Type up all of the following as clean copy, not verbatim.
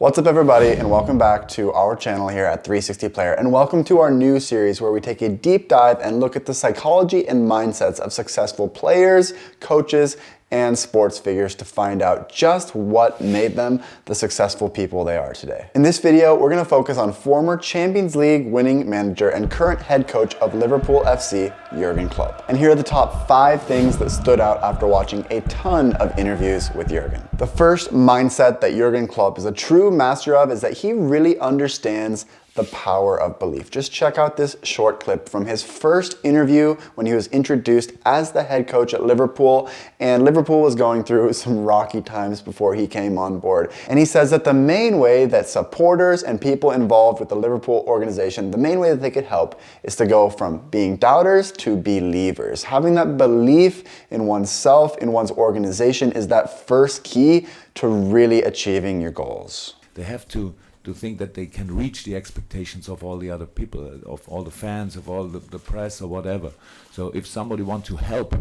What's up everybody, and welcome back to our channel here at 360 Player, and welcome to our new series where we take a deep dive and look at the psychology and mindsets of successful players, coaches, and sports figures to find out just what made them the successful people they are today. In this video, we're gonna focus on former Champions League winning manager and current head coach of Liverpool FC, Jürgen Klopp. And here are the top 5 things that stood out after watching a ton of interviews with Jürgen. The first mindset that Jürgen Klopp is a true master of is that he really understands the power of belief. Just check out this short clip from his first interview when he was introduced as the head coach at Liverpool, and Liverpool was going through some rocky times before he came on board. And he says that the main way that supporters and people involved with the Liverpool organization, the main way that they could help is to go from being doubters to believers. Having that belief in oneself, in one's organization, is that first key to really achieving your goals. They have to think that they can reach the expectations of all the other people, of all the fans, of all the press or whatever. So if somebody wants to help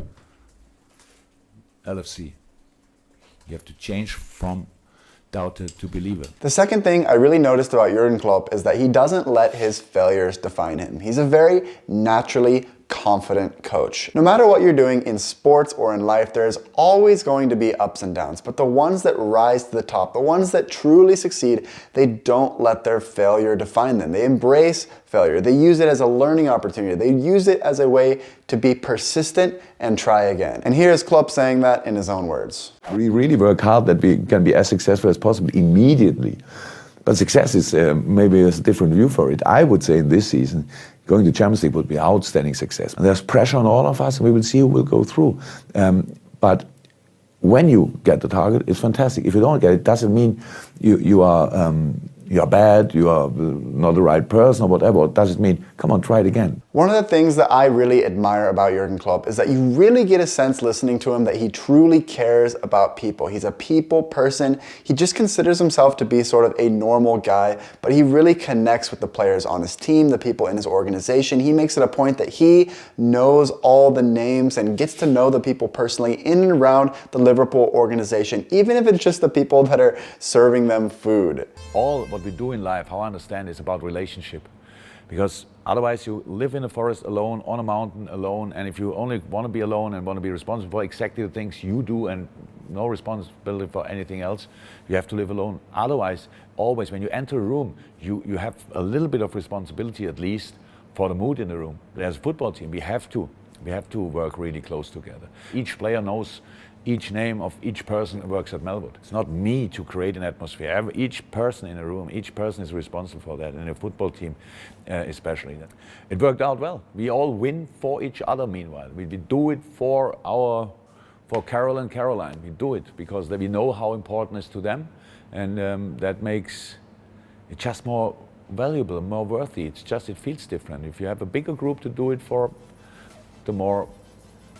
LFC, you have to change from doubter to believer. The second thing I really noticed about Jürgen Klopp is that he doesn't let his failures define him. He's a very naturally confident coach. No matter what you're doing in sports or in life, there's always going to be ups and downs, but the ones that rise to the top, the ones that truly succeed, they don't let their failure define them. They embrace failure. They use it as a learning opportunity. They use it as a way to be persistent and try again. And here's Klopp saying that in his own words. We really work hard that we can be as successful as possible immediately. But success is maybe a different view for it. I would say in this season, going to Champions League would be outstanding success. And there's pressure on all of us, and we will see who will go through. But when you get the target, it's fantastic. If you don't get it, doesn't mean you are bad, you are not the right person or whatever. It doesn't mean, come on, try it again. One of the things that I really admire about Jürgen Klopp is that you really get a sense listening to him that he truly cares about people. He's a people person. He just considers himself to be sort of a normal guy, but he really connects with the players on his team, the people in his organization. He makes it a point that he knows all the names and gets to know the people personally in and around the Liverpool organization, even if it's just the people that are serving them food. All what we do in life, how I understand, is about relationship. Because otherwise you live in a forest alone, on a mountain alone, and if you only want to be alone and want to be responsible for exactly the things you do and no responsibility for anything else, you have to live alone. Otherwise, always when you enter a room, you have a little bit of responsibility at least for the mood in the room. But as a football team, we have to work really close together. Each player knows each name of each person who works at Melwood. It's not me to create an atmosphere. Each person in a room, each person is responsible for that, and a football team especially. It worked out well. We all win for each other meanwhile. We do it for Carol and Caroline. We do it because we know how important it is to them, and that makes it just more valuable, more worthy. It feels different. If you have a bigger group to do it for,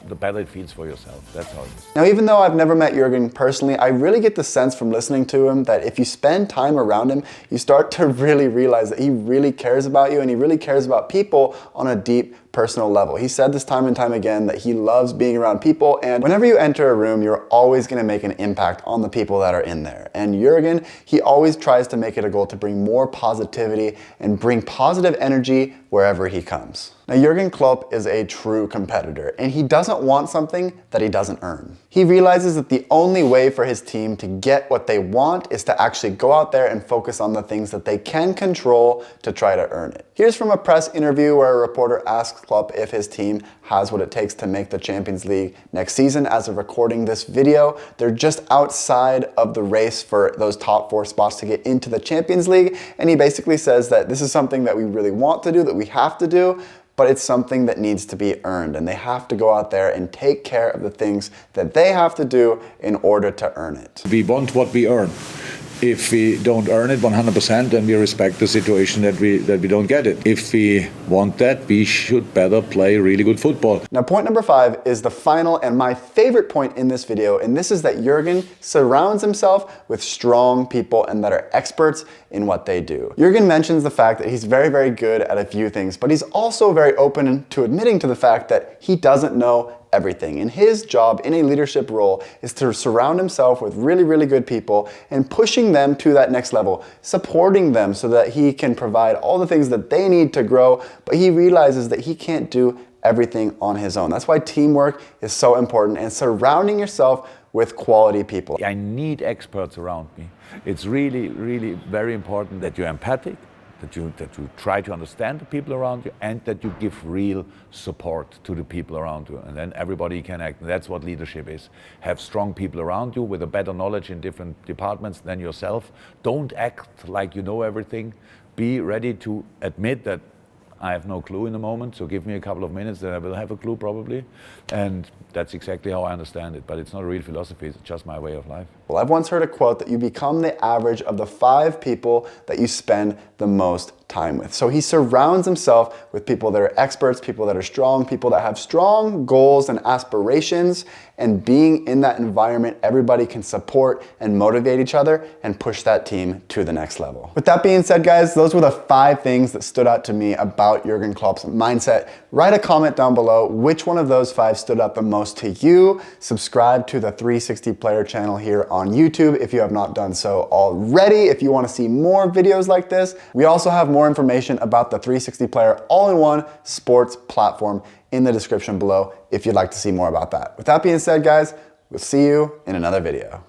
the better it feels for yourself. That's how it is. Now, even though I've never met Jürgen personally, I really get the sense from listening to him that if you spend time around him, you start to really realize that he really cares about you, and he really cares about people on a deep personal level. He said this time and time again that he loves being around people, and whenever you enter a room, you're always going to make an impact on the people that are in there. And Jürgen, he always tries to make it a goal to bring more positivity and bring positive energy wherever he comes. Now, Jürgen Klopp is a true competitor, and he doesn't want something that he doesn't earn. He realizes that the only way for his team to get what they want is to actually go out there and focus on the things that they can control to try to earn it. Here's from a press interview where a reporter asks Klopp if his team has what it takes to make the Champions League next season. As of recording this video, they're just outside of the race for those top 4 spots to get into the Champions League, and he basically says that this is something that we really want to do, that we have to do, but it's something that needs to be earned, and they have to go out there and take care of the things that they have to do in order to earn it. We want what we earn. If we don't earn it 100%, then we respect the situation that we don't get it. If we want that, we should better play really good football. Now, point number 5 is the final and my favorite point in this video, and this is that Jürgen surrounds himself with strong people and that are experts in what they do. Jürgen mentions the fact that he's very, very good at a few things, but he's also very open to admitting to the fact that he doesn't know everything. And his job in a leadership role is to surround himself with really, really good people and pushing them to that next level, supporting them so that he can provide all the things that they need to grow, but he realizes that he can't do everything on his own. That's why teamwork is so important, and surrounding yourself with quality people. I need experts around me. It's really, really very important that you're empathic, that you try to understand the people around you, and that you give real support to the people around you. And then everybody can act. And that's what leadership is. Have strong people around you with a better knowledge in different departments than yourself. Don't act like you know everything. Be ready to admit that I have no clue in the moment, so give me a couple of minutes, then I will have a clue probably. And that's exactly how I understand it. But it's not a real philosophy, it's just my way of life. Well, I've once heard a quote that you become the average of the 5 people that you spend the most time with. So he surrounds himself with people that are experts, people that are strong, people that have strong goals and aspirations, and being in that environment, everybody can support and motivate each other and push that team to the next level. With that being said, guys, those were the 5 things that stood out to me about Jürgen Klopp's mindset. Write a comment down below which one of those 5 stood out the most to you. Subscribe to the 360 Player channel here on YouTube if you have not done so already. If you want to see more videos like this, we also have more information about the 360 Player all-in-one sports platform in the description below if you'd like to see more about that. With that being said, guys, we'll see you in another video.